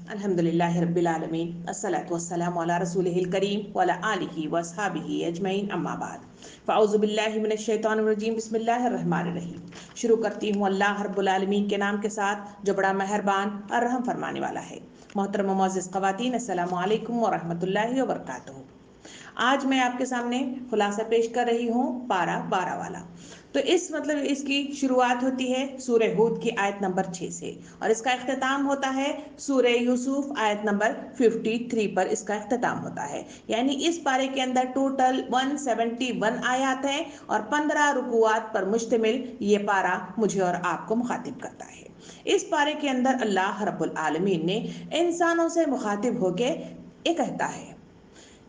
الحمدللہ رب العالمین الصلاۃ والسلام علی رسولہ الکریم وعلی آلہ واصحابہ اجمعین اما بعد فاعوذ باللہ من الشیطان الرجیم بسم اللہ الرحمن الرحیم۔ شروع کرتی ہوں اللہ رب العالمین کے نام کے ساتھ جو بڑا مہربان اور رحم فرمانے والا ہے۔ محترم و معزز خواتین، السلام علیکم ورحمۃ اللہ وبرکاتہ۔ آج میں آپ کے سامنے خلاصہ پیش کر رہی ہوں پارہ 12 والا۔ تو اس کی شروعات ہوتی ہے سورہ ہود کی آیت نمبر 6 سے، اور اس کا اختتام ہوتا ہے سورہ یوسف آیت نمبر 53 پر اس کا اختتام ہوتا ہے۔ یعنی اس پارے کے اندر ٹوٹل 171 آیات ہیں اور 15 رکوعات پر مشتمل یہ پارہ مجھے اور آپ کو مخاطب کرتا ہے۔ اس پارے کے اندر اللہ رب العالمین نے انسانوں سے مخاطب ہو کے یہ کہتا ہے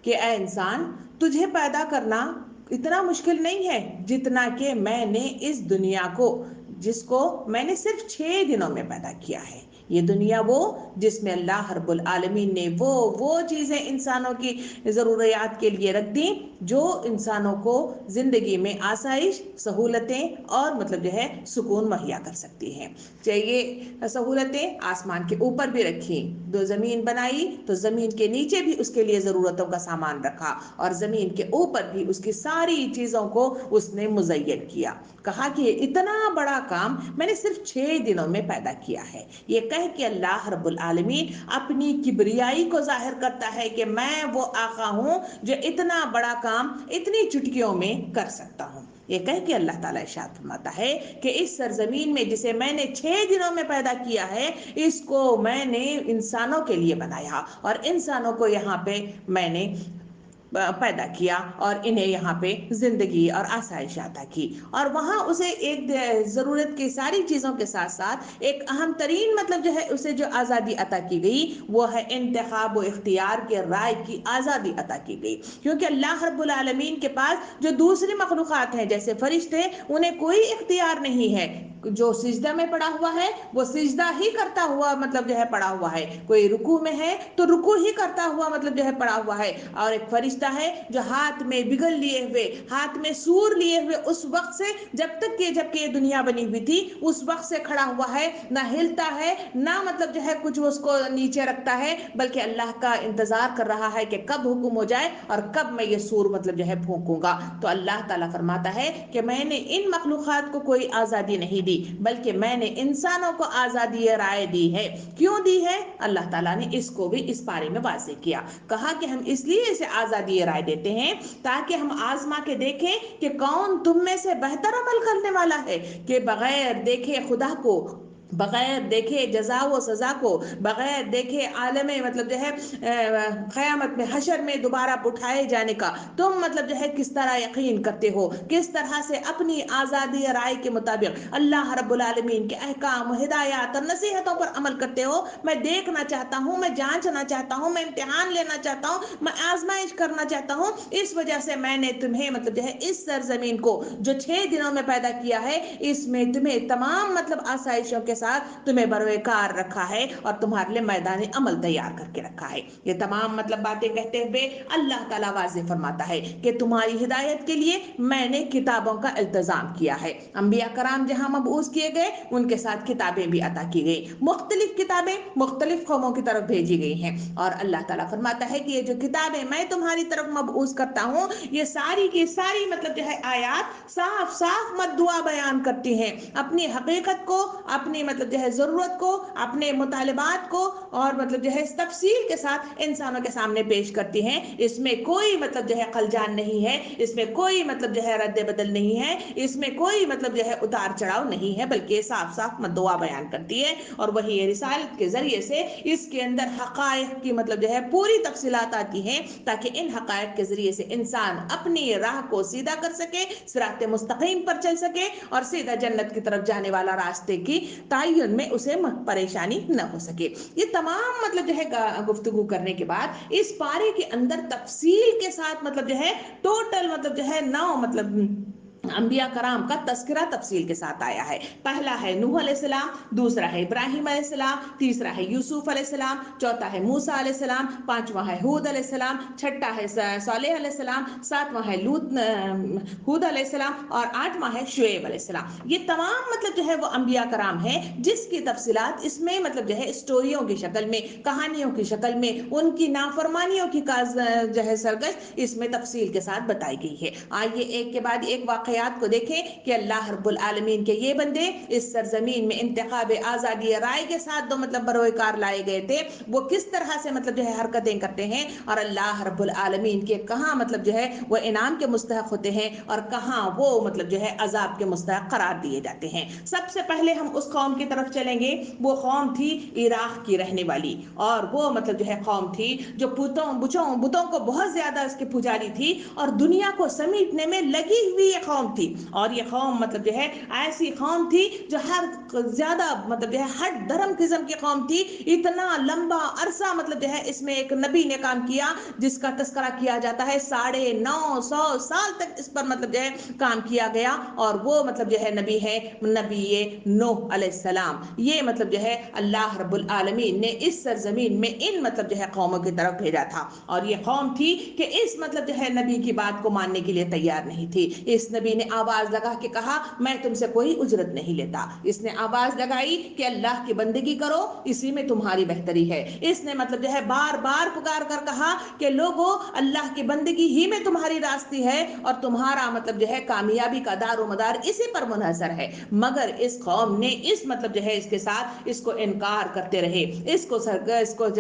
کہ اے انسان، تجھے پیدا کرنا اتنا مشکل نہیں ہے جتنا کہ میں نے اس دنیا کو، جس کو میں نے صرف 6 دنوں میں پیدا کیا ہے۔ یہ دنیا وہ جس میں اللہ رب العالمین نے وہ چیزیں انسانوں کی ضروریات کے لیے رکھ دیں جو انسانوں کو زندگی میں آسائش، سہولتیں اور سکون مہیا کر سکتی ہیں۔ چاہیے سہولتیں آسمان کے اوپر بھی رکھیں، دو زمین بنائی تو زمین کے نیچے بھی اس کے لیے ضرورتوں کا سامان رکھا اور زمین کے اوپر بھی اس کی ساری چیزوں کو اس نے مزین کیا۔ کہا کہ یہ اتنا بڑا کام میں نے صرف 6 دنوں میں پیدا کیا ہے۔ یہ کہہ کہ اللہ رب العالمین اپنی کبریائی کو ظاہر کرتا ہے کہ میں وہ آقا ہوں جو اتنا بڑا کام اتنی چٹکیوں میں کر سکتا ہوں۔ یہ کہہ کہ اللہ تعالیٰ ارشاد فرماتا ہے کہ اس سرزمین میں جسے میں نے 6 دنوں میں پیدا کیا ہے، اس کو میں نے انسانوں کے لیے بنایا اور انسانوں کو یہاں پہ میں نے پیدا کیا اور انہیں یہاں پہ زندگی اور آسائش عطا کی، اور وہاں اسے ایک ضرورت کی ساری چیزوں کے ساتھ ساتھ ایک اہم ترین اسے جو آزادی عطا کی گئی وہ ہے انتخاب و اختیار کے رائے کی آزادی عطا کی گئی۔ کیونکہ اللہ رب العالمین کے پاس جو دوسری مخلوقات ہیں جیسے فرشتے، انہیں کوئی اختیار نہیں ہے۔ جو سجدہ میں پڑا ہوا ہے وہ سجدہ ہی کرتا ہوا پڑا ہوا ہے، کوئی رکوع میں ہے تو رکوع ہی کرتا ہوا پڑا ہوا ہے، اور ایک فرشتہ ہے جو ہاتھ میں بگل لیے ہوئے، ہاتھ میں سور لیے ہوئے اس وقت سے جب تک یہ دنیا بنی ہوئی تھی اس وقت سے کھڑا ہوا ہے، نہ ہلتا ہے نہ کچھ اس کو نیچے رکھتا ہے، بلکہ اللہ کا انتظار کر رہا ہے کہ کب حکم ہو جائے اور کب میں یہ سور پھونکوں گا۔ تو اللہ تعالیٰ فرماتا ہے کہ میں نے ان مخلوقات کو کوئی آزادی نہیں دی، بلکہ میں نے انسانوں کو آزادی رائے دی ہے۔ کیوں دی ہے؟ اللہ تعالیٰ نے اس کو بھی اس بارے میں واضح کیا۔ کہا کہ ہم اس لیے اسے آزادی رائے دیتے ہیں تاکہ ہم آزما کے دیکھیں کہ کون تم میں سے بہتر عمل کرنے والا ہے، کہ بغیر دیکھے خدا کو، بغیر دیکھے جزا و سزا کو، بغیر دیکھے عالم قیامت میں حشر میں دوبارہ اٹھائے جانے کا تم کس طرح یقین کرتے ہو، کس طرح سے اپنی آزادی رائے کے مطابق اللہ رب العالمین کے احکام و ہدایات اور نصیحتوں پر عمل کرتے ہو۔ میں دیکھنا چاہتا ہوں، میں جانچنا چاہتا ہوں، میں امتحان لینا چاہتا ہوں، میں آزمائش کرنا چاہتا ہوں۔ اس وجہ سے میں نے تمہیں اس سرزمین کو جو 6 دنوں میں پیدا کیا ہے، اس میں تمہیں تمام آسائشوں کے ساتھ تمہیں بروکار رکھا ہے اور تمہارے لیے میدان عمل تیار کر کے رکھا ہے۔ یہ تمام باتیں کہتے ہوئے اللہ تعالیٰ واضح فرماتا ہے کہ تمہاری ہدایت کے لیے میں نے کتابوں کا التزام کیا ہے۔ انبیاء کرام جہاں مبعوث کیے گئے ان کے ساتھ کتابیں بھی عطا کی گئی، مختلف کتابیں مختلف قوموں کی طرف بھیجی گئی ہیں، اور اللہ تعالیٰ فرماتا ہے کہ یہ جو کتابیں میں تمہاری طرف مبعوث کرتا ہوں یہ ساری کی ساری آیات صاف صاف مدعا بیان کرتی ہیں، اپنی حقیقت کو، اپنی ضرورت کو، اپنے مطالبات کو، اور تفصیل کے ساتھ انسانوں کے سامنے پیش کرتی ہیں۔ اس میں کوئی خلجان نہیں ہے، اس میں کوئی رد بدل نہیں ہے، اس میں کوئی اتار چڑھاؤ نہیں ہے، بلکہ صاف صاف مدعا بیان کرتی ہے، اور وہی رسالت کے ذریعے سے اس کے اندر حقائق کی پوری تفصیلات آتی ہیں تاکہ ان حقائق کے ذریعے سے انسان اپنی راہ کو سیدھا کر سکے، صراط مستقیم پر چل سکے، اور سیدھا جنت کی طرف جانے والا راستے کی تعین میں اسے پریشانی نہ ہو سکے۔ یہ تمام گفتگو کرنے کے بعد اس پارے کے اندر تفصیل کے ساتھ ٹوٹل 9 انبیاء کرام کا تذکرہ تفصیل کے ساتھ آیا ہے۔ پہلا ہے نوح علیہ السلام، دوسرا ہے ابراہیم علیہ السلام، تیسرا ہے یوسف علیہ السلام، چوتھا ہے موسیٰ علیہ السلام، پانچواں ہے ہود علیہ السلام، چھٹا ہے صالح علیہ السلام، ساتواں ہے ہود علیہ السلام، اور آٹھواں ہے شعیب علیہ السلام۔ یہ تمام مطلب جو ہے وہ انبیاء کرام ہیں جس کی تفصیلات اس میں مطلب جو ہے اسٹوریوں کی شکل میں، کہانیوں کی شکل میں، ان کی نافرمانیوں کی جو ہے سرگش اس میں تفصیل کے ساتھ بتائی گئی ہے۔ آئیے ایک کے بعد ایک واقعات کو دیکھیں کہ اللہ رب العالمین کے یہ بندے اس سرزمین میں انتخاب آزادی رائے کے ساتھ مطلب بروئے کار لائے گئے تھے، وہ کس طرح سے مطلب جو ہے حرکتیں کرتے ہیں، اور اللہ رب العالمین کے کہاں مطلب جو ہے وہ انعام کے مستحق ہوتے ہیں اور کہاں وہ مطلب جو ہے عذاب کے مستحق قرار دیے جاتے ہیں۔ سب سے پہلے ہم اس قوم کی طرف چلیں گے، وہ قوم تھی عراق کی رہنے والی، اور وہ مطلب جو ہے قوم تھی جو بتوں کو بہت زیادہ اس کے پجاری تھی اور دنیا کو سمیٹنے میں لگی ہوئی یہ قوم تھی۔ اور یہ قوم مطلب جو ہے ایسی قوم تھی جو ہر زیادہ مطلب جو ہے ہر دھرم قسم کی قوم تھی۔ اتنا لمبا عرصہ مطلب جو ہے اس میں ایک نبی نے کام کیا جس کا تذکرہ کیا جاتا ہے 950 سال تک اس پر مطلب جو ہے کام کیا گیا، اور وہ مطلب جو ہے نبی ہے نبی نوح علیہ السلام۔ یہ مطلب جو ہے اللہ رب العالمین نے اس سرزمین میں ان مطلب جو ہے قوموں کی طرف بھیجا تھا، اور یہ قوم تھی کہ اس مطلب جو ہے نبی کی بات کو ماننے کے لیے تیار نہیں تھی۔ اس نبی نے آواز لگا کے کہا میں تم سے کوئی اجرت نہیں لیتا۔ اس نے آواز لگائی کہ اللہ کی بندگی کرو، اسی میں تمہاری بہتری ہے۔ اس نے مطلب جو ہے بار بار پکار کر کہا کہ لوگو اللہ کی بندگی ہی میں تمہاری راستی ہے اور تمہارا مطلب جو ہے کامیابی کا دار و مدار اسی پر منحصر ہے۔ مگر اس قوم نے اس مطلب جو ہے اس کے ساتھ اس کو انکار کرتے رہے، اس کو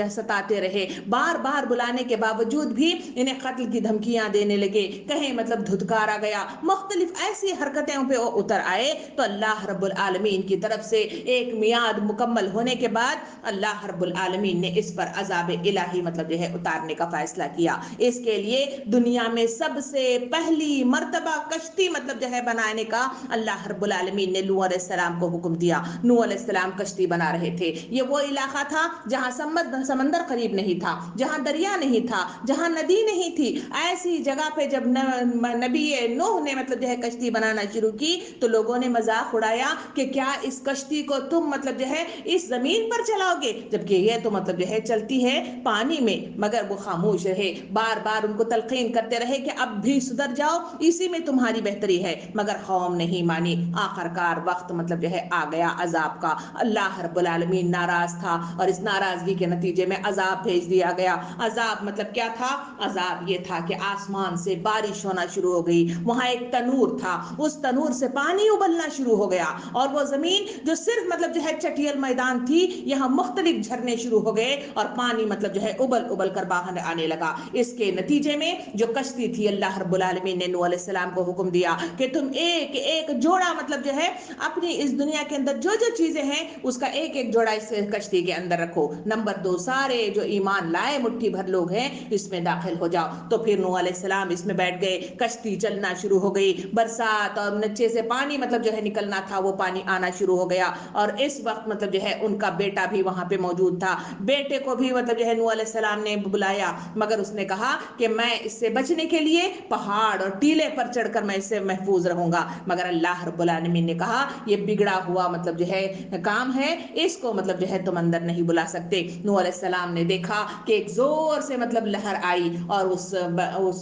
ستاتے رہے، بار بار بلانے کے باوجود بھی انہیں قتل کی دھمکیاں دینے لگے، کہیں مطلب دھتکارا گیا، مختلف ایسی حرکتیں پہ اتر آئے۔ تو اللہ رب العالمین کی طرف سے ایک میعاد مکمل ہونے کے بعد اللہ رب العالمین نے اس پر عذاب الہی مطلب جو ہے اتارنے کا فیصلہ کیا۔ اس کے لیے دنیا میں سب سے پہلی مرتبہ کشتی مطلب جو ہے بنانے کا اللہ رب العالمین نے نوح علیہ السلام کو حکم دیا۔ نوح علیہ السلام کشتی بنا رہے تھے۔ یہ وہ علاقہ تھا جہاں سمندر قریب نہیں تھا، جہاں دریا نہیں تھا، جہاں ندی نہیں تھی۔ ایسی جگہ پہ جب نبی نوح نے مطلب جو ہے کشتی بنانا شروع کی تو لوگوں نے مذاق اڑایا کہ کیا اس کشتی کو تم مطلب جو ہے اس زمین پر چلاؤ گے، جبکہ یہ تو مطلب جو ہے چلتی ہے پانی میں۔ مگر وہ خاموش رہے، بار بار ان کو تلقین کرتے رہے کہ اب بھی سدھر جاؤ، اسی میں تمہاری بہتری ہے، مگر قوم نہیں مانی۔ آخر کار وقت مطلب جو ہے آ گیا عذاب کا۔ اللہ رب العالمین ناراض تھا اور اس ناراضگی کے نتیجے میں عذاب بھیج دیا گیا۔ عذاب مطلب کیا تھا؟ عذاب یہ تھا کہ آسمان سے بارش ہونا شروع ہو گئی، وہاں ایک تنور تھا، اس تنور سے پانی ابلنا شروع ہو گیا، اور وہ زمین جو صرف مطلب جو ہے چٹیل میدان تھی، یہاں مختلف جھرنے شروع ہو گئے اور پانی مطلب جو ہے ابل ابل کر باہر آنے لگا۔ اس کے نتیجے میں جو کشتی تھی، اللہ رب العالمین نے نوح علیہ السلام کو حکم دیا کہ تم ایک ایک جوڑا مطلب جو ہے اپنی اس دنیا کے اندر جو جو چیزیں ہیں اس کا ایک ایک جوڑا اس کشتی کے اندر رکھو۔ نمبر 2، سارے جو ایمان لائے مٹھی بھر لوگ ہیں اس میں داخل ہو جاؤ۔ تو پھر نوح علیہ السلام اس میں بیٹھ گئے، کشتی چلنا شروع ہو گئی، برسات اور نیچے سے پانی مطلب جو ہے نکلنا تھا وہ پانی آنا شروع ہو گیا۔ اور اس وقت مطلب جو ہے ان کا بیٹا بھی وہاں پہ موجود تھا۔ بیٹے کو بھی مطلب جو ہے نوح علیہ السلام نے بلایا، مگر اس نے کہا کہ میں اس سے بچنے کے لیے پہاڑ اور ٹیلے پر چڑھ کر میں اس سے محفوظ رہوں گا۔ مگر اللہ رب العالمین نے کہا یہ بگڑا ہوا مطلب جو ہے کام ہے، اس کو مطلب جو ہے تم اندر نہیں بلا سکتے۔ نوح علیہ السلام نے دیکھا کہ ایک زور سے مطلب لہر آئی اور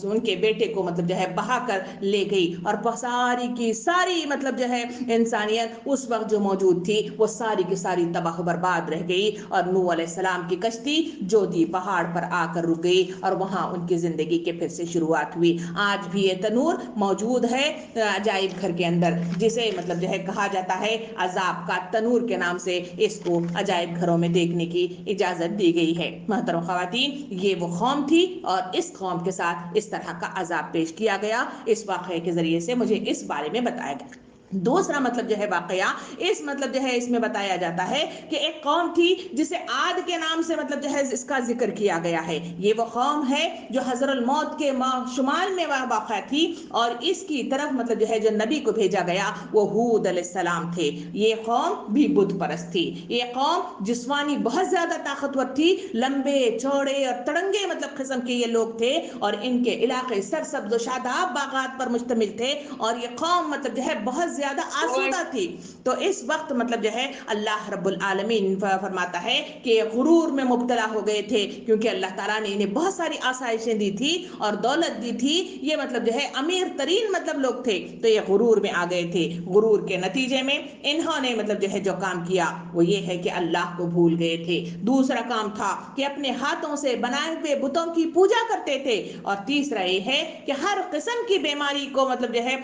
ان کے بیٹے کو مطلب جو ہے بہا کر لے گئی، اور ساری کی ساری مطلب جو ہے انسانیت اس وقت جو موجود تھی وہ ساری کی ساری تباہ و برباد رہ گئی، اور نوح علیہ السلام کی کشتی جودی پہاڑ پر آ کر رک گئی، اور وہاں ان کی زندگی کے پھر سے شروعات ہوئی۔ آج بھی یہ تنور موجود ہے عجائب گھر کے اندر، جسے مطلب جو ہے کہا جاتا ہے عذاب کا تنور کے نام سے اس کو عجائب گھروں میں دیکھنے کی اجازت دی گئی ہے۔ محترم خواتین، یہ وہ قوم تھی اور اس قوم کے ساتھ اس طرح کا عذاب پیش کیا گیا۔ اس واقعے کے ذریعے سے مجھے اس بارے میں بتایا گیا۔ دوسرا مطلب جو ہے واقعہ اس مطلب جو ہے اس میں بتایا جاتا ہے کہ ایک قوم تھی جسے عاد کے نام سے مطلب جو ہے اس کا ذکر کیا گیا ہے. یہ وہ قوم ہے جو حضر الموت کے شمال میں واقع تھی اور اس کی طرف مطلب جو ہے جو نبی کو بھیجا گیا وہ ہود علیہ السلام تھے. یہ قوم بھی بت پرست تھی. یہ قوم جسمانی بہت زیادہ طاقتور تھی, لمبے چوڑے اور تڑنگے مطلب قسم کے یہ لوگ تھے اور ان کے علاقے سرسبز و شاداب باغات پر مشتمل تھے اور یہ قوم مطلب جو ہے بہت زیادہ آسودہ تھی. تو اس وقت مطلب جو ہے اللہ رب العالمین فرماتا ہے کہ یہ غرور میں مبتلا ہو گئے تھے کیونکہ اللہ تعالیٰ نے انہیں بہت ساری آسائشیں دی تھی اور دولت دی تھی. یہ مطلب جو ہے امیر ترین مطلب لوگ تھے تو یہ غرور میں آ گئے تھے. غرور کے نتیجے میں انہوں نے مطلب جو ہے جو کام کیا وہ یہ ہے کہ اللہ کو بھول گئے تھے. دوسرا کام تھا کہ اپنے ہاتھوں سے بنائے ہوئے بتوں کی پوجا کرتے تھے. اور تیسرا یہ ہے کہ ہر قسم کی بیماری کو مطلب جو ہے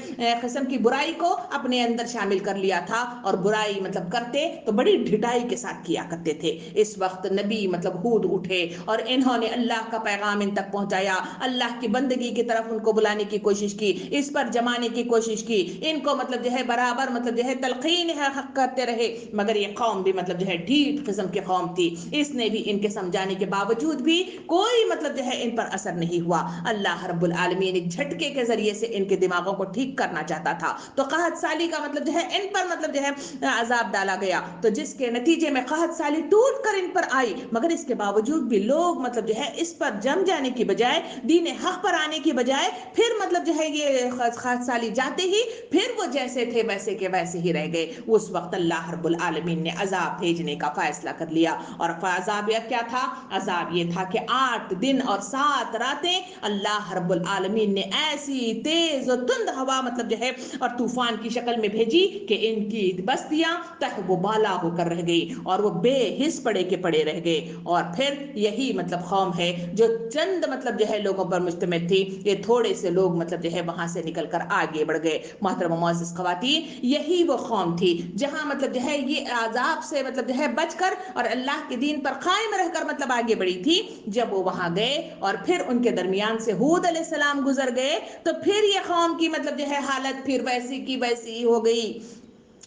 قسم کی برائی کو اپنے اندر شامل کر لیا تھا اور برائی مطلب کرتے تو بڑی ڈھٹائی کے ساتھ کیا کرتے تھے. اس وقت نبی مطلب ہود اٹھے اور انہوں نے اللہ کا پیغام ان تک پہنچایا, اللہ کی بندگی کی طرف ان کو بلانے کی کوشش کی, اس پر جمانے کی کوشش کی, ان کو مطلب جو ہے برابر مطلب جو ہے تلقین حق کرتے رہے. مگر یہ قوم بھی مطلب جو ہے ڈھیٹ قسم کی قوم تھی. اس نے بھی ان کے سمجھانے کے باوجود بھی کوئی مطلب جو ہے ان پر اثر نہیں ہوا. اللہ رب العالمین ایک جھٹکے کے ذریعے سے ان کے دماغوں کو ٹھیک کرنا چاہتا تھا تو قحط سالی کا مطلب جو ہے ان پر مطلب جو ہے عذاب ڈالا گیا تو جس کے نتیجے میں قحط سالی ٹوٹ کر ان پر آئی. مگر اس کے باوجود بھی لوگ مطلب جو ہے اس پر جم جانے کی بجائے, دین حق پر آنے کی بجائے پھر مطلب جو ہے یہ قحط سالی جاتے ہی پھر وہ جیسے تھے ویسے کے ویسے ہی رہ گئے. اس وقت اللہ رب العالمین نے عذاب بھیجنے کا فیصلہ کر لیا. اور عذاب کیا تھا؟ عذاب یہ تھا کہ 8 دن اور 7 راتیں اللہ رب العالمین نے ایسی تیز و تند ہوا مطلب جو ہے اور طوفان کی شکل میں بھیجی کہ ان کی بستیاں تہ و بالا ہو کر رہ گئی اور وہ بے حس پڑے کے پڑے رہ گئے. اور پھر یہی مطلب قوم ہے جو چند مطلب جو ہے لوگوں پر مشتمل تھی. یہ تھوڑے سے لوگ مطلب جو ہے وہاں سے نکل کر آگے بڑھ گئے. محترم معزز خواتین, یہی وہ قوم تھی جہاں مطلب جو ہے یہ عذاب سے مطلب جو ہے بچ کر اور اللہ کے دین پر قائم رہ کر مطلب آگے بڑھی تھی. جب وہ وہاں گئے اور پھر ان کے درمیان سے ہود علیہ السلام گزر گئے تو پھر یہ قوم کی مطلب جو ہے حالت پھر ویسی کی ویسی ہو گئی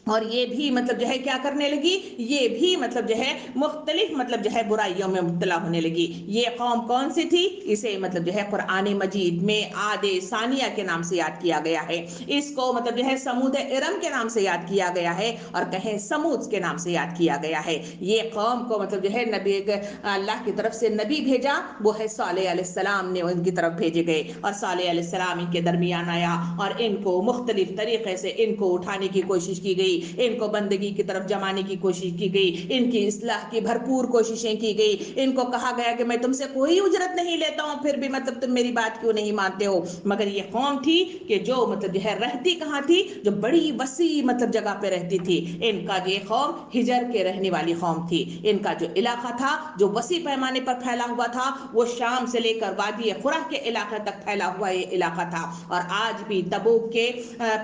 اور یہ بھی مطلب جو ہے کیا کرنے لگی, یہ بھی مطلب جو ہے مختلف مطلب جو ہے برائیوں میں مبتلا ہونے لگی. یہ قوم کون سی تھی؟ اسے مطلب جو ہے قرآن مجید میں عاد ثانیہ کے نام سے یاد کیا گیا ہے. اس کو مطلب جو ہے سمود ارم کے نام سے یاد کیا گیا ہے اور کہیں سمود کے نام سے یاد کیا گیا ہے. یہ قوم کو مطلب جو ہے نبی اللہ کی طرف سے نبی بھیجا وہ ہے صالح علیہ السلام نے ان کی طرف بھیجے گئے اور صالح علیہ السلام ان کے درمیان آیا اور ان کو مختلف طریقے سے ان کو اٹھانے کی کوشش کی گئی, ان کو بندگی کی طرف جمانے کی کوشش کی گئی, ان کی اصلاح کی بھرپور کوششیں کی گئی. ان کو کہا گیا کہ میں تم سے کوئی اجرت نہیں لیتا ہوں پھر بھی مطلب تم میری بات کیوں نہیں مانتے ہو. مگر یہ قوم تھی کہ جو مطلب جو ہے رہتی کہاں تھی, جو بڑی وسیع مطلب جگہ پہ رہتی تھی. ان کا یہ قوم ہجر کے رہنے والی قوم تھی. ان کا جو علاقہ تھا جو وسیع پیمانے پر پھیلا ہوا تھا وہ شام سے لے کر وادی قرہ کے علاقے تک پھیلا ہوا یہ علاقہ تھا. اور آج بھی تبوک کے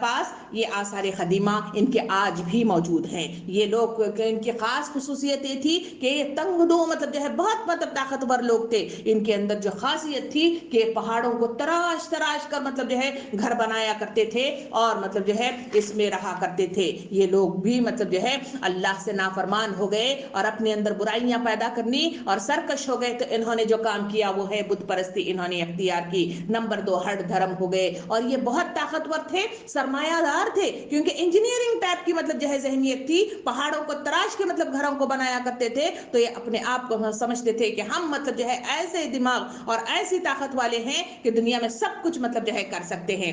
پاس یہ آثار قدیمہ ان کے آج بھی موجود ہیں. یہ لوگ ان کی خاص خصوصیت یہ تھی کہ یہ تنگ دو مطلب جو ہے بہت مطلب طاقتور لوگ تھے. ان کے اندر جو خاصیت تھی کہ پہاڑوں کو تراش تراش کر مطلب جو ہے گھر بنایا کرتے تھے اور مطلب جو ہے اس میں رہا کرتے تھے. یہ لوگ بھی مطلب جو ہے اللہ سے نافرمان ہو گئے اور اپنے اندر برائیاں پیدا کرنی اور سرکش ہو گئے تو انہوں نے جو کام کیا وہ ہے بت پرستی انہوں نے اختیار کی. نمبر 2 ہٹ دھرم ہو گئے اور یہ بہت طاقتور تھے, سرمایہ دار تھے کیونکہ انجینئرنگ ٹائپ کی مطلب جو ہے ذہنیت تھی. پہاڑوں کو تراش کے مطلب گھروں کو بنایا کرتے تھے تو یہ اپنے آپ کو سمجھتے تھے کہ ہم مطلب جو ہے ایسے دماغ اور ایسی طاقت والے ہیں کہ دنیا میں سب کچھ مطلب جو ہے کر سکتے ہیں.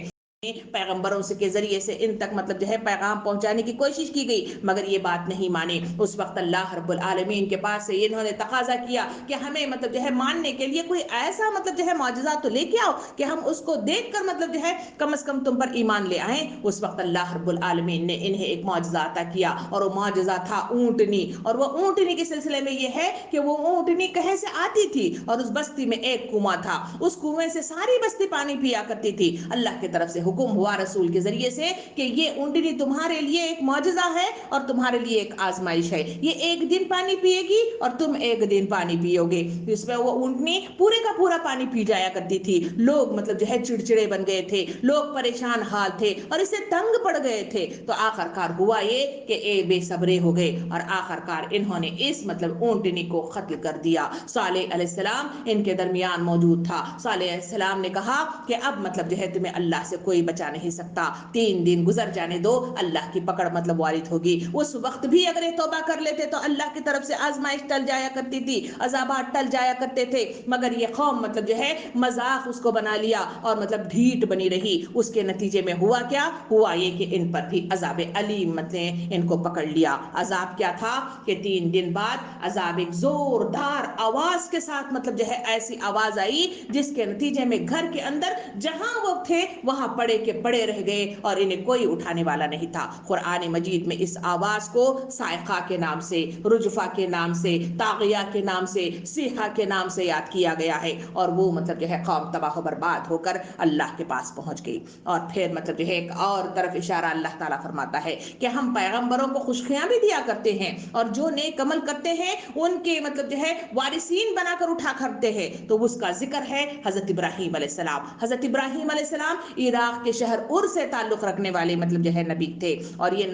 پیغمبروں کے ذریعے سے ان تک مطلب جو ہے پیغام پہنچانے کی کوشش کی گئی مگر یہ بات نہیں مانے. اس وقت اللہ رب العالمین کے پاس سے انہوں نے تقاضا کیا کہ ہمیں مطلب جو ہے ماننے کے لیے کوئی ایسا مطلب جو ہے معجزہ تو لے کے آؤ کہ ہم اس کو دیکھ کر مطلب جو ہے کم از کم تم پر ایمان لے آئیں. اس وقت اللہ رب العالمین نے انہیں ایک معجزہ عطا کیا اور وہ معجزہ تھا اونٹنی. اور وہ اونٹنی کے سلسلے میں یہ ہے کہ وہ اونٹنی کہیں سے آتی تھی اور اس بستی میں ایک کنواں تھا, اس کنویں سے ساری بستی پانی پیا کرتی تھی. اللہ کی طرف سے حکم ہوا رسول کے ذریعے سے کہ یہ اونٹنی تمہارے لیے ایک معجزہ ہے اور تمہارے لیے ایک آزمائش ہے. یہ ایک دن پانی پیے گی اور تم ایک دن پانی پیو گے. اس میں وہ اونٹنی پورے کا پورا پانی پی جایا کرتی تھی. لوگ مطلب جو ہے چڑچڑے بن گئے تھے, لوگ پریشان حال تھے اور اسے تنگ پڑ گئے تھے. تو آخر کار ہوا یہ کہ اے بے صبرے ہو گئے اور آخر کار انہوں نے اس مطلب اونٹنی کو قتل کر دیا. صالح علیہ السلام ان کے درمیان موجود تھا. صالح علیہ السلام نے کہا کہ اب مطلب جو ہے تمہیں اللہ سے کوئی بچا نہیں سکتا, 3 دن گزر جانے دو, اللہ کی پکڑ مطلب وارد ہوگی. اس وقت بھی اگر یہ توبہ کر لیتے تو اللہ کی طرف سے آزمائش ٹل جایا کرتی تھی, عذابات ٹل جایا کرتے تھے. مگر یہ قوم مطلب جو ہے مذاق اس کو بنا لیا اور مطلب ڈھیٹ بنی رہی. اس کے نتیجے میں ہوا کیا؟ ہوا یہ کہ ان پر بھی عذاب علیم مطلب ان کو پکڑ لیا. عذاب کیا تھا کہ 3 دن بعد عذاب ایک زوردار آواز کے ساتھ مطلب جو ہے ایسی آواز آئی جس کے نتیجے میں گھر کے اندر جہاں وہ تھے وہاں پڑے کے پڑے رہ گئے اور انہیں کوئی اٹھانے والا نہیں تھا. قرآن مجید میں اس آواز کو صاعقہ کے نام سے, رجفہ کے نام سے, طاغیہ کے نام سے, صیحہ کے نام سے یاد کیا گیا ہے. اور وہ مطلب جو ہے قوم تباہ و برباد ہو کر اللہ کے پاس پہنچ گئی. اور پھر مطلب جو ہے ایک اور طرف اشارہ اللہ تعالیٰ فرماتا ہے کہ ہم پیغمبروں کو خوشخبریاں بھی دیا کرتے ہیں اور جو نیک عمل کرتے ہیں ان کے مطلب جو ہے وارثین بنا کر اٹھا کرتے ہیں. تو اس کا ذکر ہے حضرت ابراہیم علیہ السلام. حضرت ابراہیم علیہ السلام عراق کے شہر ار سے تعلق رکھنے والے مطلب جو ہے نبی تھے. اور یہ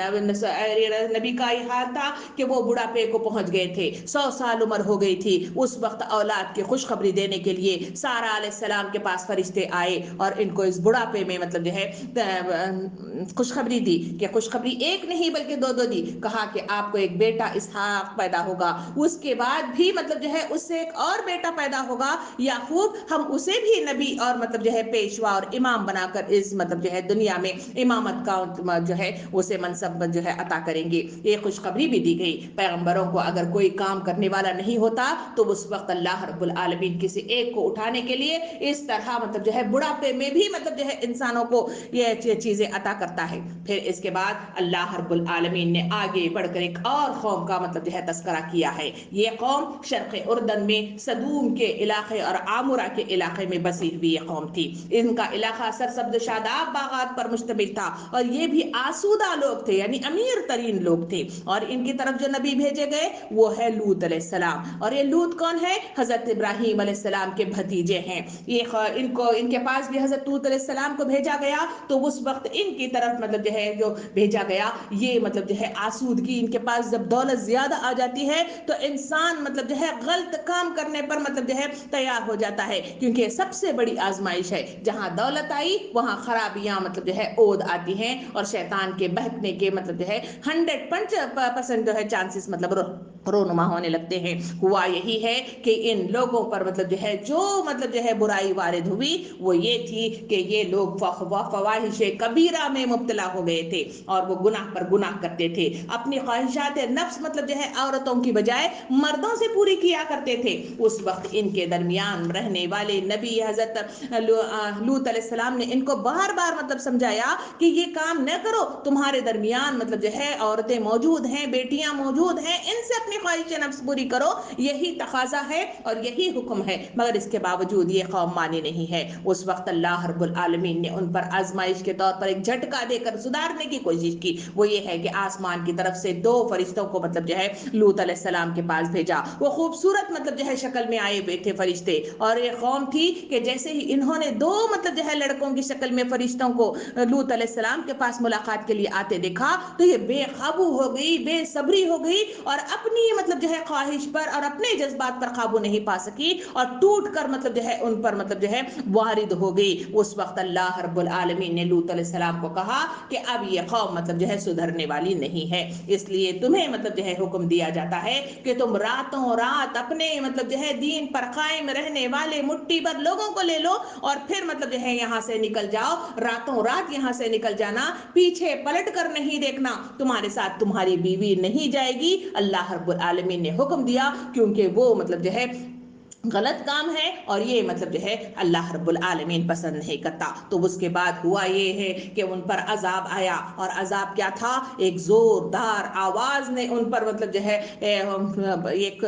نبی کا یہ حال تھا کہ وہ بڑھاپے کو پہنچ گئے تھے, 100 سال عمر ہو گئی تھی. اس وقت اولاد کی خوشخبری دینے کے لیے سارا علیہ السلام کے پاس فرشتے آئے اور ان کو اس بڑھاپے میں مطلب جو ہے خوشخبری دی کہ خوشخبری ایک نہیں بلکہ 2 دی. کہا کہ آپ کو ایک بیٹا اسحاق پیدا ہوگا, اس کے بعد بھی مطلب جو ہے اس سے ایک اور بیٹا پیدا ہوگا یعقوب, ہم اسے بھی نبی اور مطلب جو ہے پیشوا اور امام بنا کر اس مطلب جو ہے دنیا میں امامت کا جو ہے اسے منصب جو ہے عطا کریں گے. یہ خوشخبری بھی دی گئی. پیغمبروں کو اگر کوئی کام کرنے والا نہیں ہوتا تو اس وقت اللہ رب العالمین کسی ایک کو اٹھانے کے لیے اس طرح مطلب جو ہے بڑھاپے میں بھی مطلب جو ہے انسانوں کو یہ چیزیں عطا کرتا ہے. پھر اس کے بعد اللہ رب العالمین نے آگے بڑھ کر ایک اور قوم کا مطلب جو ہے تذکرہ کیا ہے. یہ قوم شرق اردن میں صدوم کے علاقے اور عامرہ کے علاقے میں بسی ہوئی یہ قوم تھی. ان کا علاقہ سرسبز شاداب باغات پر مشتمل تھا اور یہ بھی آسودہ لوگ تھے, یعنی امیر ترین لوگ تھے. اور ان کی طرف جو نبی بھیجے گئے وہ ہے لوط علیہ السلام. اور یہ لوط کون ہے؟ حضرت ابراہیم علیہ السلام کے بھتیجے ہیں. یہ ان کے پاس بھی حضرت لوط علیہ السلام کو بھیجا گیا تو اس وقت ان کی طرف مطلب جو ہے جو بھیجا گیا یہ مطلب جو ہے آسودگی, ان کے پاس جب دولت زیادہ آ جاتی ہے تو انسان مطلب جو ہے غلط کام کرنے پر مطلب جو ہے تیار ہو جاتا ہے, کیونکہ سب سے بڑی آزمائش ہے. جہاں دولت آئی وہاں خرابیاں مطلب جو ہے عود آتی ہیں اور شیطان کے بہکنے کے مطلب جو ہے 100% جو ہے چانسز مطلب رونما ہونے لگتے ہیں. ہوا یہی ہے کہ ان لوگوں پر مطلب جو ہے جو مطلب جو ہے برائی وارد ہوئی وہ یہ تھی کہ یہ لوگ فواحش کبیرہ میں مبتلا ہو گئے تھے اور وہ گناہ پر گناہ کرتے تھے. اپنی خواہشات نفس مطلب جو ہے عورتوں کی بجائے مردوں سے پوری کیا کرتے تھے. اس وقت ان کے درمیان رہنے والے نبی حضرت لوط علیہ السلام نے ان کو بار بار مطلب سمجھایا کہ یہ کام نہ کرو, تمہارے درمیان مطلب جو ہے عورتیں موجود ہیں, بیٹیاں موجود ہیں, ان سے اپنی خواہش نفس پوری کرو, یہی تقاضا ہے اور یہی حکم ہے. مگر اس کے باوجود یہ قوم مانی نہیں ہے. اس وقت اللہ رب العالمین نے ان پر آزمائش کے طور پر ایک جھٹکا دے کر سدھارنے کی کوشش کی. وہ یہ ہے کہ آسمان کی طرف سے 2 فرشتوں کو مطلب جو ہے لوط علیہ السلام کے پاس بھیجا. وہ خوبصورت مطلب جو ہے شکل میں آئے بیٹھے فرشتے, اور یہ قوم تھی کہ جیسے ہی انہوں نے 2 مطلب جو ہے لڑکوں کی شکل میں فرشتوں کو لوط علیہ السلام کے پاس ملاقات کے لیے آتے دیکھا تو یہ بے قابو ہو گئی, بے صبری ہو گئی اور اپنی مطلب جو ہے خواہش پر اور اپنے جذبات پر قابو نہیں پا سکی اور ٹوٹ کر مطلب جو ہے ان پر مطلب جو ہے وارد ہو گئی. اس وقت اللہ رب العالمین نے لوط علیہ السلام کو کہا کہ اب یہ قوم مطلب جو ہے سدھرنے والی نہیں ہے, اس لیے تمہیں مطلب جو ہے حکم دیا جاتا ہے کہ تم راتوں رات اپنے مطلب جو ہے دین پر قائم رہنے والے مٹھی بھر لوگوں کو لے لو اور پھر مطلب جو ہے یہاں سے نکل جاؤ. راتوں رات یہاں سے نکل جانا, پیچھے پلٹ کر نہیں دیکھنا, تمہارے ساتھ تمہاری بیوی نہیں جائے گی. اللہ رب العالمین نے حکم دیا کیونکہ وہ مطلب جو ہے غلط کام ہے اور یہ مطلب جو ہے اللہ رب العالمین پسند نہیں کرتا۔ تو اس کے بعد ہوا یہ ہے کہ ان پر عذاب آیا، اور عذاب کیا تھا؟ ایک زوردار آواز نے ان پر مطلب جو ہے ایک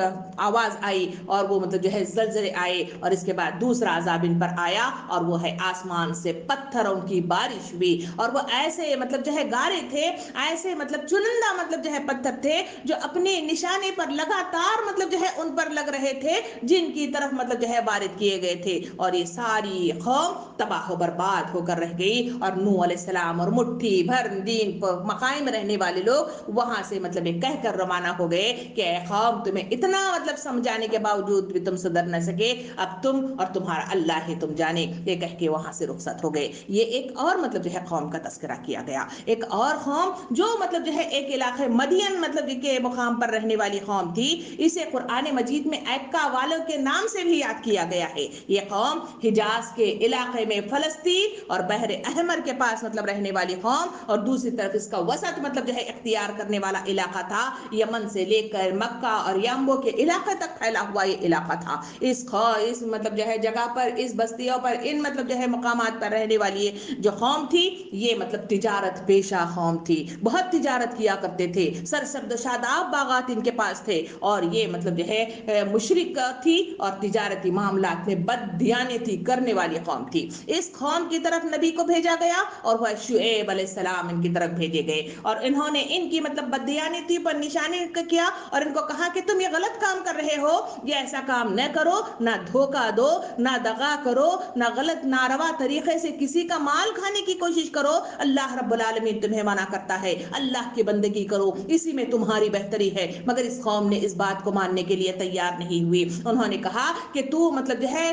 آواز آئی، اور وہ مطلب جو ہے زلزلے آئے، اور اس کے بعد دوسرا عذاب ان پر آیا، اور وہ ہے آسمان سے پتھروں کی بارش ہوئی، اور وہ ایسے مطلب جو ہے گارے تھے، ایسے مطلب چنندہ مطلب جو ہے پتھر تھے جو اپنے نشانے پر لگاتار مطلب جو ہے ان پر لگ رہے تھے، جن کی طرف مطلب جو ہے وارد کیے گئے تھے، اور یہ ساری قوم تباہ و برباد ہو کر رہ گئی۔ اور نوح علیہ السلام اور مٹھی بھر دین پر مقائم رہنے والے لوگ وہاں سے مطلب یہ کہہ کر روانہ ہو گئے کہ اے قوم، تمہیں اتنا مطلب سمجھانے کے باوجود بھی تم سدھر نہ سکے، اب تم اور تمہارا اللہ ہی تم جانے، یہ کہہ کے وہاں سے رخصت ہو گئے۔ یہ ایک اور مطلب جو ہے قوم کا تذکرہ کیا گیا، ایک اور قوم جو مطلب جو ہے ایک علاقے مدین مطلب کے مقام پر رہنے والی قوم تھی، اسے قرآن مجید میں ایکا والوں کے نام سے بھی یاد کیا گیا ہے۔ یہ قوم حجاز کے علاقے میں فلسطین اور بحر احمر کے پاس مطلب رہنے والی قوم، اور دوسری طرف اس کا وسط مطلب جو ہے اختیار کرنے والا علاقہ تھا، یمن سے لے کر مکہ اور یامبو کے علاقے تک پھیلا ہوا یہ علاقہ تھا۔ اس مطلب جو ہے جگہ پر، اس بستیوں پر، ان مطلب جو ہے مقامات پر رہنے والی جو قوم تھی، یہ مطلب تجارت پیشہ قوم تھی، بہت تجارت کیا کرتے تھے، سرسبز و شاداب باغات ان کے پاس تھے، اور یہ مطلب جو ہے مشرک تھی اور تجارتی معاملات میں بددیانتی کرنے والی قوم تھی۔ اس قوم کی طرف نبی کو بھیجا گیا، اور وہ شعیب علیہ السلام ان کی طرف بھیجے گئے، اور انہوں نے ان کی مطلب بددیانتی پر نشانے کیا، اور ان کو کہا کہ تم یہ غلط کام کر رہے ہو، یہ ایسا کام نہ کرو، نہ دھوکہ دو، نہ دغا کرو، نہ غلط ناروا طریقے سے کسی کا مال کھانے کی کوشش کرو، اللہ رب العالمین تمہیں منع کرتا ہے، اللہ کی بندگی کرو، اسی میں تمہاری بہتری ہے۔ مگر اس قوم نے اس بات کو ماننے کے لیے تیار نہیں ہوئی۔ انہوں نے کہا کہ تو مطلب جو ہے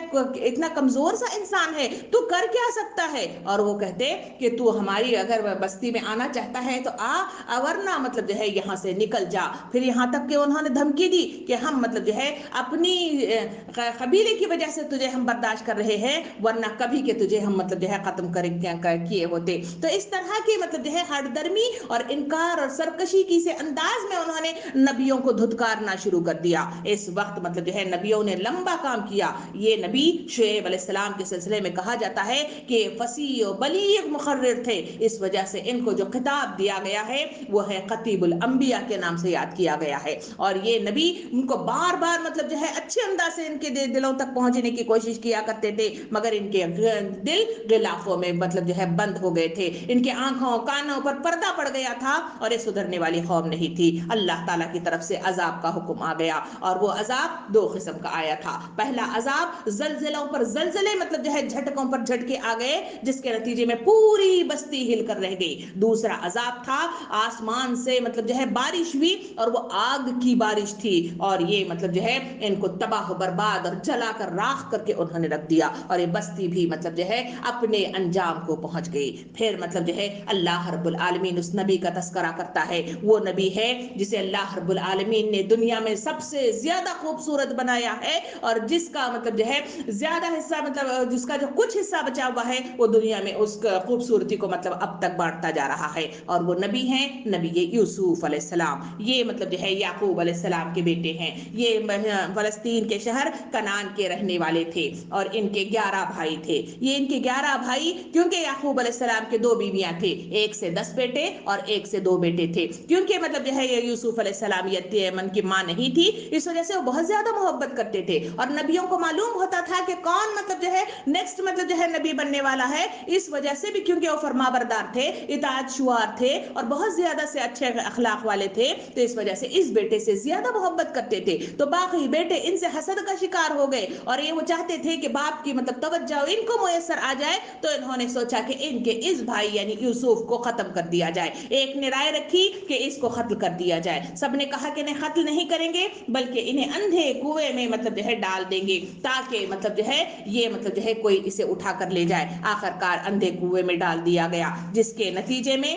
اتنا کمزور سا انسان ہے، تو کر کیا سکتا ہے؟ اور وہ کہتے کہ تو ہماری اگر بستی میں آنا چاہتا ہے تو آ، ورنہ مطلب جو ہے یہاں سے نکل جا۔ پھر یہاں تک کہ انہوں نے دھمکی دی کہ ہم مطلب جو ہے اپنی قبیلے کی وجہ سے تجھے ہم برداشت کر رہے ہیں، ورنہ کبھی کہ تجھے ہم مطلب جو ہے ختم کیے ہوتے۔ تو اس طرح کی مطلب جو ہے ہٹ درمی اور انکار اور سرکشی کی سے انداز میں انہوں نے نبیوں کو دھتکارنا شروع کر دیا۔ اس وقت مطلب جو ہے نبیوں نے لمبا کام کیا۔ یہ نبی شعیب علیہ السلام کے سلسلے میں کہا جاتا ہے کہ فصیح و بلیغ مقرر تھے، اس وجہ سے ان کو جو خطاب دیا گیا ہے وہ ہے خطیب الانبیاء کے نام سے یاد کیا گیا ہے۔ اور یہ نبی ان کو بار بار مطلب جو ہے اچھے انداز سے ان کے دلوں تک پہنچنے کی کوشش کیا کرتے تھے، مگر ان کے دل غلافوں میں مطلب جو ہے بند ہو گئے تھے، ان کے آنکھوں کانوں پر پردہ پڑ گیا تھا، اور یہ سدھرنے والی قوم نہیں تھی۔ اللہ تعالیٰ کی طرف سے عذاب کا حکم آ گیا، اور وہ عذاب دو قسم کا آیا تھا۔ پہلا عذاب زلزلوں پر زلزلے مطلب جو ہے جھٹکوں پر جھٹکے آ گئے، جس کے نتیجے میں پوری بستی ہل کر رہ گئی۔ دوسرا عذاب تھا آسمان سے مطلب جو ہے بارش ہوئی، اور وہ آگ کی بارش تھی، اور یہ مطلب جو ہے ان کو تباہ و برباد اور جلا کر راکھ کر کے انہوں نے رکھ دیا، اور یہ بستی بھی مطلب جو ہے اپنے انجام کو پہنچ گئی۔ پھر مطلب جو ہے اللہ رب العالمین اس نبی کا تذکرہ کرتا ہے، وہ نبی ہے جسے اللہ رب العالمین نے دنیا میں سب سے زیادہ خوبصورت بنایا ہے، اور جس کا مطلب جو ہے زیادہ حصہ مطلب جس کا جو کچھ حصہ بچا ہوا ہے وہ دنیا میں اس خوبصورتی کو مطلب اب تک بانٹتا جا رہا ہے، اور وہ نبی ہیں نبی یوسف علیہ السلام۔ یہ مطلب جو ہے یعقوب علیہ السلام کے بیٹے ہیں، یہ فلسطین کے شہر کنعان کے رہنے والے تھے، اور ان کے 11 بھائی تھے۔ یہ ان کے 11 بھائی، کیونکہ یعقوب علیہ السلام کے 2 بیویاں تھے، ایک سے 10 بیٹے اور ایک سے 2 بیٹے تھے، کیونکہ مطلب جو ہے یہ یوسف علیہ السلام یتیم کی ماں نہیں تھی، اس وجہ سے وہ بہت زیادہ محبت کرتے تھے، اور نبیوں کو معلوم ہوتا تھا کہ کون مطلب جو ہے نیکسٹ مطلب جو ہے نبی بننے والا ہے، اس وجہ سے بھی کیونکہ وہ فرمانبردار تھے، اطاعت شوار تھے، اور بہت زیادہ سے اچھے اخلاق والے تھے، تو اس وجہ سے اس بیٹے سے زیادہ محبت کرتے تھے، تو باقی بیٹے ان سے حسد کا شکار ہو گئے، اور یہ وہ چاہتے تھے کہ باپ کی مطلب توجہ ان کو میسر آ جائے، تو انہوں نے سوچا کہ ان کے اس بھائی یعنی یوسف کو ختم کر دیا جائے۔ ایک نے رائے رکھی کہ اس کو قتل کر دیا جائے، سب نے کہا کہ نہیں، قتل نہیں کریں گے بلکہ انہیں اندھے کنویں میں مطلب جو ہے ڈال دیں گے، تاکہ مطلب جو ہے یہ مطلب جو ہے کوئی اسے اٹھا کر لے جائے۔ آخر کار اندھے کنویں میں ڈال دیا گیا، جس کے نتیجے میں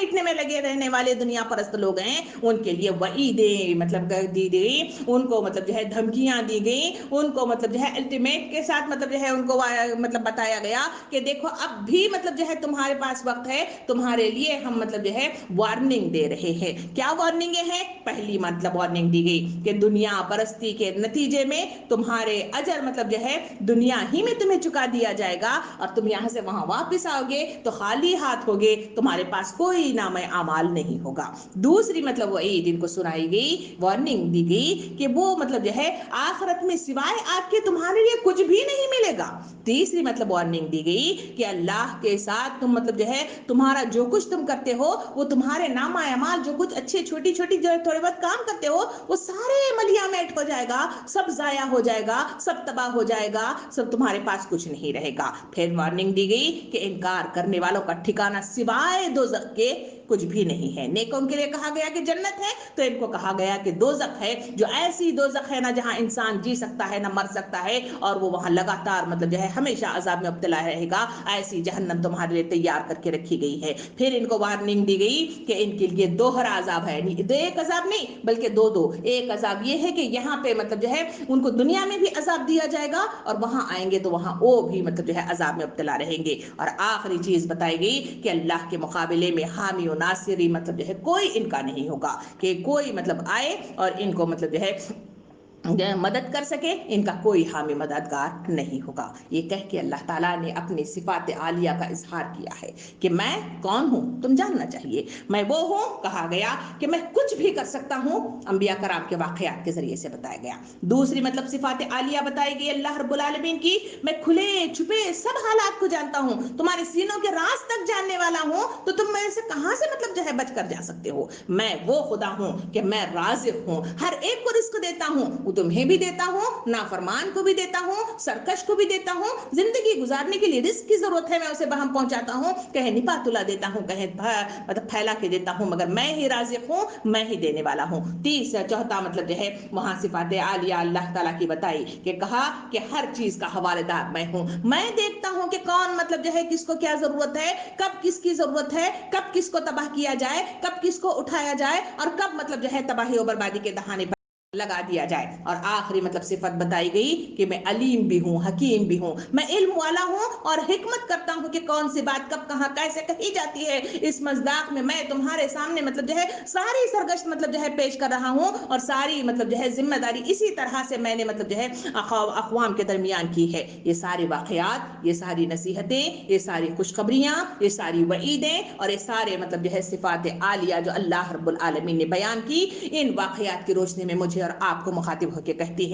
میٹنے میں لگے رہنے والے دنیا پرست لوگ ہیں ان کے لیے وعیدیں مطلب دی گئی، ان کو مطلب جو ہے دھمکیاں دی گئی، ان کو مطلب جو ہے الٹیمیٹ کے ساتھ مطلب جو ہے ان کو مطلب بتایا گیا کہ دیکھو اب بھی مطلب جو ہے تمہارے پاس وقت ہے، تمہارے لیے ہم مطلب جو ہے وارننگ دے رہے ہیں۔ کیا وارننگیں ہیں؟ پہلی مطلب وارننگ دی گئی کہ دنیا پرستی کے نتیجے میں تمہارے اجر مطلب جو ہے دنیا ہی میں تمہیں چکا دیا جائے گا، اور تم یہاں سے وہاں واپس آؤ گے تو خالی ہاتھ ہوگے، تمہارے پاس کوئی نام اعمال نہیں ہوگا۔ دوسری مطلب وعید ان کو سنائی گئی، وارننگ دی گئی کہ وہ مطلب جو ہے آخرت میں سوائے آگ کے تمہارے لیے کچھ بھی نہیں ملے گا۔ تیسری مطلب وارننگ دی گئی کہ اللہ کے ساتھ تم مطلب جو ہے تمہارا جو کچھ تم کرتے ہو وہ تمہارے نامہ اعمال جو کچھ اچھے چھوٹی چھوٹی جو تھوڑے بہت کام کرتے ہو وہ سارے ملیامٹ ہو جائے گا، سب ضائع ہو جائے گا، سب تباہ ہو جائے گا، سب تمہارے پاس کچھ نہیں رہے گا۔ پھر وارننگ دی گئی کہ انکار کرنے والوں کا ٹھکانہ سوائے دوزخ کے کچھ بھی نہیں ہے۔ نیکوں کے لیے کہا گیا کہ جنت ہے، تو ان کو کہا گیا کہ دوزخ ہے، جو ایسی دوزخ ہے نہ جہاں انسان جی سکتا ہے نہ مر سکتا ہے، اور وہ وہاں لگاتار مطلب جو ہے ہمیشہ عذاب میں مبتلا رہے گا، ایسی جہنم تمہارے لیے تیار کر کے رکھی گئی ہے۔ پھر ان کو وارننگ دی گئی کہ ان کے لیے دوہرا عذاب ہے، ایک عذاب نہیں بلکہ دو۔ ایک عذاب یہ ہے کہ یہاں پہ مطلب جو ہے ان کو دنیا میں بھی عذاب دیا جائے گا، اور وہاں آئیں گے تو وہاں وہ بھی مطلب جو ہے عذاب میں مبتلا رہیں گے۔ اور آخری چیز بتائی گئی کہ اللہ کے مقابلے میں حامی و ناصری مطلب جو ہے کوئی ان کا نہیں ہوگا، کہ کوئی مطلب آئے اور ان کو مطلب جو ہے مدد کر سکے، ان کا کوئی حامی مددگار نہیں ہوگا۔ یہ کہہ کے اللہ تعالیٰ نے اپنی صفات عالیہ کا اظہار کیا ہے کہ میں کون ہوں تم جاننا چاہیے، میں وہ ہوں، کہا گیا کہ میں کچھ بھی کر سکتا ہوں، انبیاء کرام کے واقعات کے ذریعے سے بتایا گیا۔ دوسری مطلب صفات عالیہ بتائی گئی اللہ رب العالمین کی، میں کھلے چھپے سب حالات کو جانتا ہوں، تمہارے سینوں کے راز تک جاننے والا ہوں، تو تم میرے سے کہاں سے مطلب جو ہے بچ کر جا سکتے ہو۔ میں وہ خدا ہوں کہ میں رازق ہوں، ہر ایک کو رزق دیتا ہوں، تمہیں بھی دیتا ہوں، نافرمان کو بھی دیتا ہوں، سرکش کو بھی دیتا ہوں، زندگی گزارنے کے لیے رزق کی ضرورت ہے میں اسے بہم پہنچاتا ہوں، کہیں نپا تلا دیتا ہوں، کہیں مطلب پھیلا کے دیتا ہوں، مگر میں ہی رازق ہوں، میں ہی دینے والا ہوں۔ تیسرا چوتھا مطلب جو ہے وہاں صفات عالیہ اللہ تعالیٰ کی بتائی کہ کہا کہ ہر چیز کا حوالے دار میں ہوں، میں دیکھتا ہوں کہ کون مطلب جو ہے کس کو کیا ضرورت ہے، کب کس کی ضرورت ہے، کب کس کو تباہ کیا جائے، کب کس کو اٹھایا جائے، اور کب مطلب جو ہے تباہی و بربادی کے دہانے پر لگا دیا جائے۔ اور آخری مطلب صفت بتائی گئی کہ میں علیم بھی ہوں، حکیم بھی ہوں، میں علم والا ہوں اور حکمت کرتا ہوں کہ کون سی بات کب کہاں کیسے کہی جاتی ہے۔ اس مصداق میں میں تمہارے سامنے مطلب جو ہے ساری سرگشت مطلب جو ہے پیش کر رہا ہوں، اور ساری مطلب جو ہے ذمہ داری اسی طرح سے میں نے مطلب جو ہے اقوام کے درمیان کی ہے۔ یہ سارے واقعات، یہ ساری نصیحتیں، یہ ساری خوشخبریاں، یہ ساری وعیدیں اور یہ سارے مطلب جو ہے صفات عالیہ جو اللہ رب العالمین نے بیان کی، ان واقعات کی روشنی میں مجھے اور آپ کو مخاطب ہو کے کہتی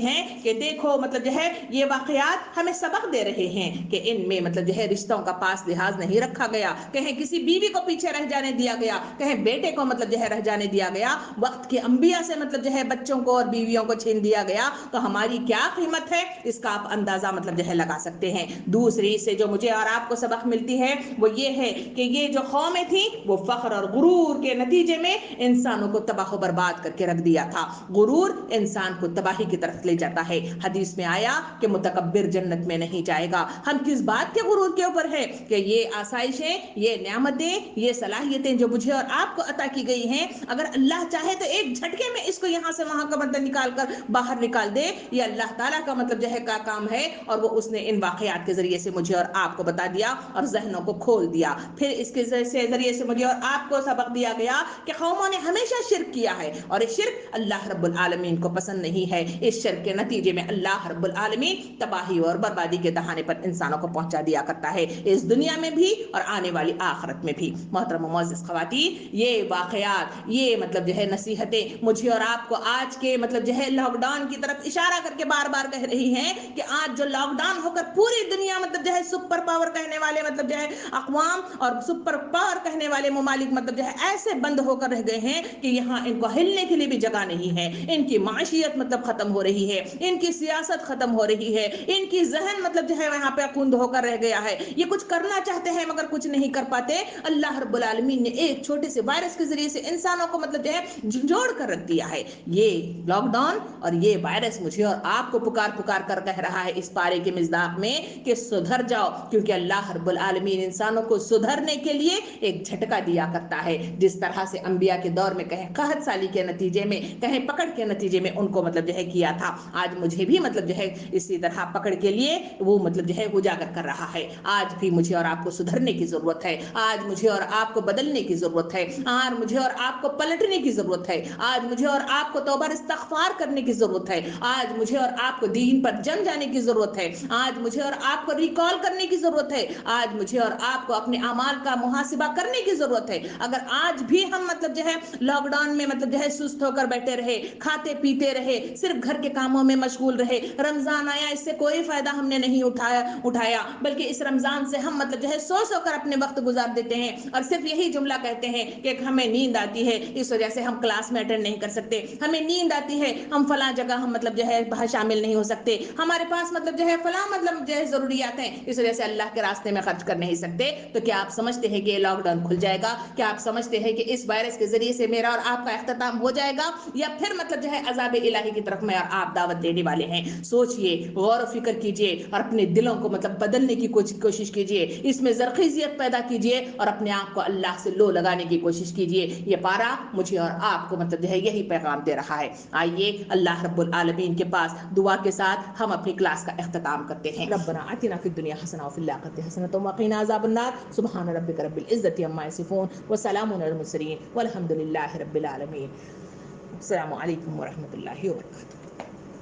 ہیں کہ دیکھو مطلب جو ہے یہ واقعات ہمیں سبق دے رہے ہیں کہ ان میں مطلب جو ہے رشتوں کا پاس لحاظ نہیں رکھا گیا، کہیں کسی بیوی کو پیچھے رہ جانے دیا گیا، کہیں بیٹے کو مطلب جو ہے رہ جانے دیا گیا، وقت کے انبیاء سے مطلب جو ہے بچوں کو اور بیویوں کو چھین دیا گیا، تو ہماری کیا قیمت ہے اس کا آپ اندازہ مطلب جو ہے لگا سکتے ہیں۔ دوسری سے جو مجھے اور آپ کو سبق ملتی ہے وہ یہ ہے کہ یہ جو قومیں تھیں وہ فخر اور غرور کے نتیجے میں انسانوں کو تباہ و برباد کر کے رکھ دیا تھا۔ غرور انسان کو تباہی کی طرف لے جاتا ہے۔ حدیث میں آیا کہ متکبر جنت میں نہیں جائے گا۔ ہم کس بات کے غرور کے اوپر ہیں کہ یہ آسائشیں، یہ نعمتیں، یہ صلاحیتیں جو مجھے اور آپ کو عطا کی گئی ہیں، اگر اللہ چاہے تو ایک جھٹکے میں اس کو یہاں سے وہاں کا مطلب نکال کر باہر نکال دے، یہ اللہ تعالیٰ کا مطلب جو ہے کا کام ہے، اور وہ اس نے ان واقعات کے ذریعے سے مجھے اور آپ کو بتا دیا اور ذہنوں کو کھول دیا۔ پھر اس کے ذریعے سے مجھے اور آپ کو سبق دیا گیا کہ قوموں نے ہمیشہ شرک کیا ہے، اور یہ شرک اللہ رب العالمین کو پسند نہیں ہے۔ اس شرک کے نتیجے میں اللہ رب العالمین تباہی اور بربادی کے دہانے پر انسانوں کو پہنچا دیا کرتا ہے، اس دنیا میں بھی اور آنے والی آخرت میں بھی۔ محترم و معزز خواتین، یہ واقعات، یہ مطلب جو ہے نصیحتیں مجھے اور آپ کو آج کے مطلب جو ہے لاک ڈاؤن کی طرف اشارہ کر کے بار بار کہہ رہی ہیں کہ آج جو لاک ڈاؤن ہو کر پوری دنیا مطلب جو ہے سپر پاور کہنے والے مطلب جو ہے اقوام اور سپر پاور کہنے والے ممالک مطلب جو ہے ایسے بند ہو کر رہ گئے ہیں کہ یہاں ان کو ہلنے کے لیے بھی جگہ نہیں ہیں، ان کی معاشیت مطلب ختم ہو رہی ہے، ان کی سیاست ختم ہو رہی ہے، ان کی ذہن مطلب جو ہے وہاں پہ کند ہو کر رہ گیا ہے، یہ کچھ کرنا چاہتے ہیں مگر کچھ نہیں کر پاتے۔ اللہ رب العالمین نے ایک چھوٹے سے وائرس کے ذریعے سے انسانوں کو مطلب جو ہے جھنجھوڑ کر رکھ دیا ہے۔ یہ لاک ڈاؤن اور یہ وائرس مجھے اور آپ کو پکار پکار کر کہہ رہا ہے اس پارے کے مصداق میں کہ سدھر جاؤ، کیونکہ اللہ رب العالمین انسانوں کو سدھرنے کے لیے ایک جھٹکا دیا کرتا ہے۔ جس طرح سے انبیاء کے دور میں کہیں قحط سالی کے نتیجے میں، کہیں پکڑ کے نتیجے میں ان کو مطلب جو ہے کیا تھا، آج مجھے بھی مطلب جو ہے اسی طرح پکڑ کے لیے وہ مطلب جو ہے اجاگر کر رہا ہے۔ آج بھی مجھے اور آپ کو سدھرنے کی ضرورت ہے، آج مجھے اور آپ کو بدلنے کی ضرورت ہے، آج مجھے اور آپ کو پلٹنے کی ضرورت ہے، آج مجھے اور آپ کو توبہ استغفار کرنے کی ضرورت ہے، آج مجھے اور آپ کو دین پر جم جانے کی ضرورت ہے، آج مجھے اور آپ کو ریکال کرنے کی ضرورت ہے، آج مجھے اور آپ کو اپنے اعمال کا محاسبہ کرنے کی ضرورت ہے۔ اگر آج بھی ہم مطلب جو ہے لاک ڈاؤن میں مطلب جو ہے سست ہو کر بیٹھے رہے، کھاتے پیتے رہے، صرف گھر کے کاموں میں مشغول رہے، رمضان آیا اس سے کوئی فائدہ ہم نے نہیں اٹھایا بلکہ اس رمضان سے ہم مطلب جو ہے سو کر اپنے وقت گزار دیتے ہیں اور صرف یہی جملہ کہتے ہیں کہ ہمیں نیند آتی ہے اس وجہ سے ہم کلاس میں اٹینڈ نہیں کر سکتے، ہمیں نیند آتی ہے ہم فلاں جگہ ہم مطلب جو ہے شامل نہیں ہو سکتے، ہمارے پاس مطلب جو ہے فلاں مطلب جو ہے ضروریات ہیں اس وجہ سے اللہ کے راستے میں خرچ کر نہیں سکتے۔ تو کیا آپ سمجھتے ہیں کہ یہ لاک ڈاؤن کھل جائے گا؟ کیا آپ سمجھتے ہیں کہ اس وائرس کے ذریعے سے میرا اور آپ کا اختتام ہو جائے گا، یا پھر مطلب جو ہے عذاب الہی کی طرف میں اور آپ دعوت دینے والے ہیں؟ سوچئے، غور و فکر کیجئے اور اپنے دلوں کو مطلب بدلنے کی کوشش کیجئے، اس میں زرخیزیت پیدا کیجئے اور اپنے آپ کو اللہ سے لو لگانے کی کوشش کیجئے۔ یہ پارا مجھے اور آپ کو مطلب جو ہے یہی پیغام دے رہا ہے۔ آئیے اللہ رب العالمین کے پاس دعا کے ساتھ ہم اپنی کلاس کا اختتام کرتے ہیں۔ ربنا آتنا فی الدنیا حسنہ وفی الآخرۃ حسنۃ وقنا عذاب النار، سبحان ربک رب العزۃ عما یصفون وسلام علی المرسلین والحمد للہ رب العالمین۔ السلام علیکم ورحمۃ اللہ وبرکاتہ۔